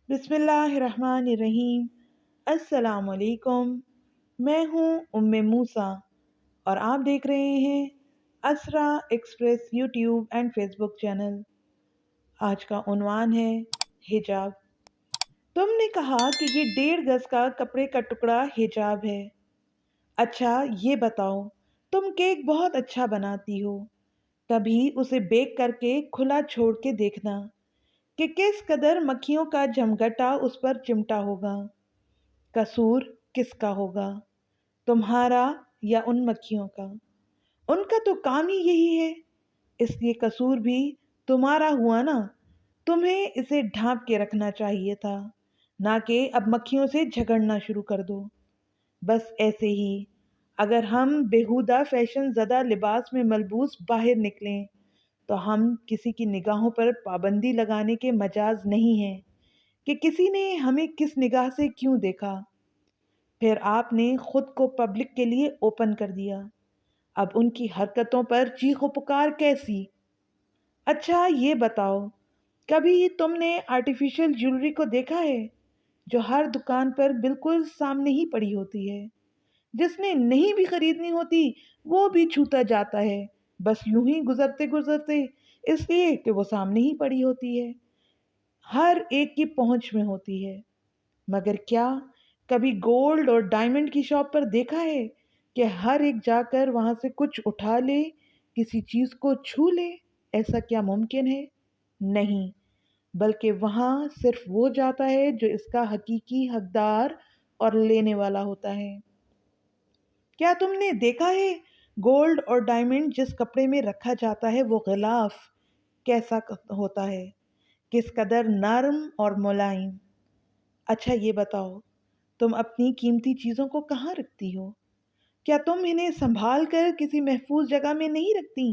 بسم اللہ الرحمن الرحیم۔ السلام علیکم۔ میں ہوں موسیٰ اور آپ دیکھ رہے ہیں Isra express YouTube and Facebook channel. آج کا عنوان ہے حجاب۔ تم نے کہا کہ یہ 1.5 گز کا کپڑے کا ٹکڑا حجاب ہے۔ اچھا یہ بتاؤ، تم کیک بہت اچھا بناتی ہو، کبھی اسے بیک کر کے کھلا چھوڑ کے دیکھنا کہ کس قدر مکھیوں کا جمگٹا اس پر چمٹا ہوگا۔ قصور کس کا ہوگا، تمہارا یا ان مکھیوں کا؟ ان کا تو کام ہی یہی ہے، اس لیے قصور بھی تمہارا ہوا نا۔ تمہیں اسے ڈھانپ کے رکھنا چاہیے تھا، نہ کہ اب مکھیوں سے جھگڑنا شروع کر دو۔ بس ایسے ہی اگر ہم بیہودہ فیشن زدہ لباس میں ملبوس باہر نکلیں تو ہم کسی کی نگاہوں پر پابندی لگانے کے مجاز نہیں ہیں کہ کسی نے ہمیں کس نگاہ سے کیوں دیکھا۔ پھر آپ نے خود کو پبلک کے لیے اوپن کر دیا، اب ان کی حرکتوں پر چیخ و پکار کیسی؟ اچھا یہ بتاؤ، کبھی تم نے آرٹیفیشل جیولری کو دیکھا ہے جو ہر دکان پر بالکل سامنے ہی پڑی ہوتی ہے؟ جس نے نہیں بھی خریدنی ہوتی وہ بھی چھوتا جاتا ہے، بس یوں ہی گزرتے گزرتے، اس لیے کہ وہ سامنے ہی پڑی ہوتی ہے، ہر ایک کی پہنچ میں ہوتی ہے۔ مگر کیا کبھی گولڈ اور ڈائمنڈ کی شاپ پر دیکھا ہے کہ ہر ایک جا کر وہاں سے کچھ اٹھا لے، کسی چیز کو چھو لے؟ ایسا کیا ممکن ہے؟ نہیں، بلکہ وہاں صرف وہ جاتا ہے جو اس کا حقیقی حقدار اور لینے والا ہوتا ہے۔ کیا تم نے دیکھا ہے گولڈ اور ڈائمنڈ جس کپڑے میں رکھا جاتا ہے وہ غلاف کیسا ہوتا ہے، کس قدر نرم اور ملائم؟ اچھا یہ بتاؤ، تم اپنی قیمتی چیزوں کو کہاں رکھتی ہو؟ کیا تم انہیں سنبھال کر کسی محفوظ جگہ میں نہیں رکھتی؟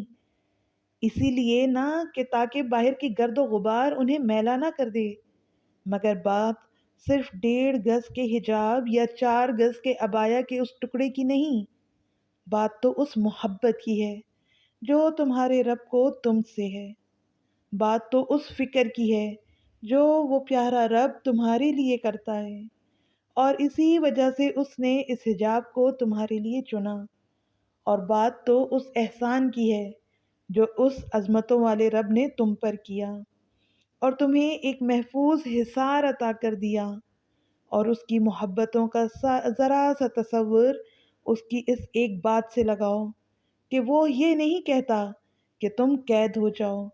اسی لیے نہ کہ تاکہ باہر کی گرد و غبار انہیں میلا نہ کر دے۔ مگر بات صرف 1.5 گز کے حجاب یا 4 گز کے عبایا کے اس ٹکڑے کی نہیں، بات تو اس محبت کی ہے جو تمہارے رب کو تم سے ہے، بات تو اس فکر کی ہے جو وہ پیارا رب تمہارے لیے کرتا ہے، اور اسی وجہ سے اس نے اس حجاب کو تمہارے لیے چنا، اور بات تو اس احسان کی ہے جو اس عظمتوں والے رب نے تم پر کیا اور تمہیں ایک محفوظ حصار عطا کر دیا، اور اس کی محبتوں کا ذرا سا تصور اس کی اس ایک بات سے لگاؤ کہ وہ یہ نہیں کہتا کہ تم قید ہو جاؤ،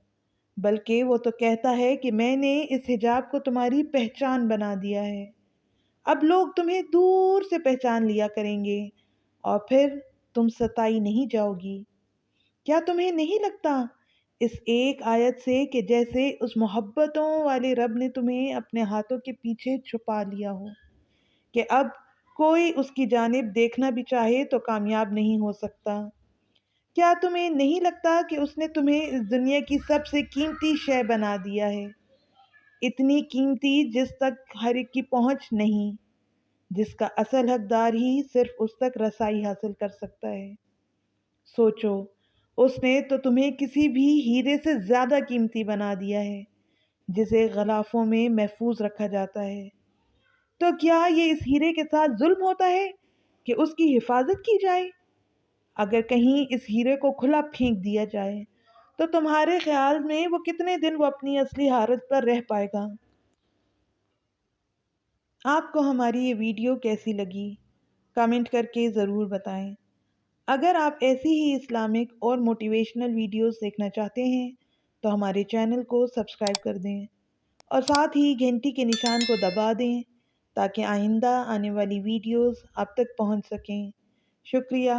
بلکہ وہ تو کہتا ہے کہ میں نے اس حجاب کو تمہاری پہچان بنا دیا ہے، اب لوگ تمہیں دور سے پہچان لیا کریں گے اور پھر تم ستائی نہیں جاؤ گی۔ کیا تمہیں نہیں لگتا اس ایک آیت سے کہ جیسے اس محبتوں والے رب نے تمہیں اپنے ہاتھوں کے پیچھے چھپا لیا ہو کہ اب کوئی اس کی جانب دیکھنا بھی چاہے تو کامیاب نہیں ہو سکتا؟ کیا تمہیں نہیں لگتا کہ اس نے تمہیں اس دنیا کی سب سے قیمتی شے بنا دیا ہے، اتنی قیمتی جس تک ہر ایک کی پہنچ نہیں، جس کا اصل حقدار ہی صرف اس تک رسائی حاصل کر سکتا ہے؟ سوچو، اس نے تو تمہیں کسی بھی ہیرے سے زیادہ قیمتی بنا دیا ہے جسے غلافوں میں محفوظ رکھا جاتا ہے۔ تو کیا یہ اس ہیرے کے ساتھ ظلم ہوتا ہے کہ اس کی حفاظت کی جائے؟ اگر کہیں اس ہیرے کو کھلا پھینک دیا جائے تو تمہارے خیال میں وہ کتنے دن وہ اپنی اصلی حالت پر رہ پائے گا؟ آپ کو ہماری یہ ویڈیو کیسی لگی؟ کمنٹ کر کے ضرور بتائیں۔ اگر آپ ایسی ہی اسلامک اور موٹیویشنل ویڈیوز دیکھنا چاہتے ہیں تو ہمارے چینل کو سبسکرائب کر دیں اور ساتھ ہی گھنٹی کے نشان کو دبا دیں تاکہ آئندہ آنے والی ویڈیوز آپ تک پہنچ سکیں۔ شکریہ۔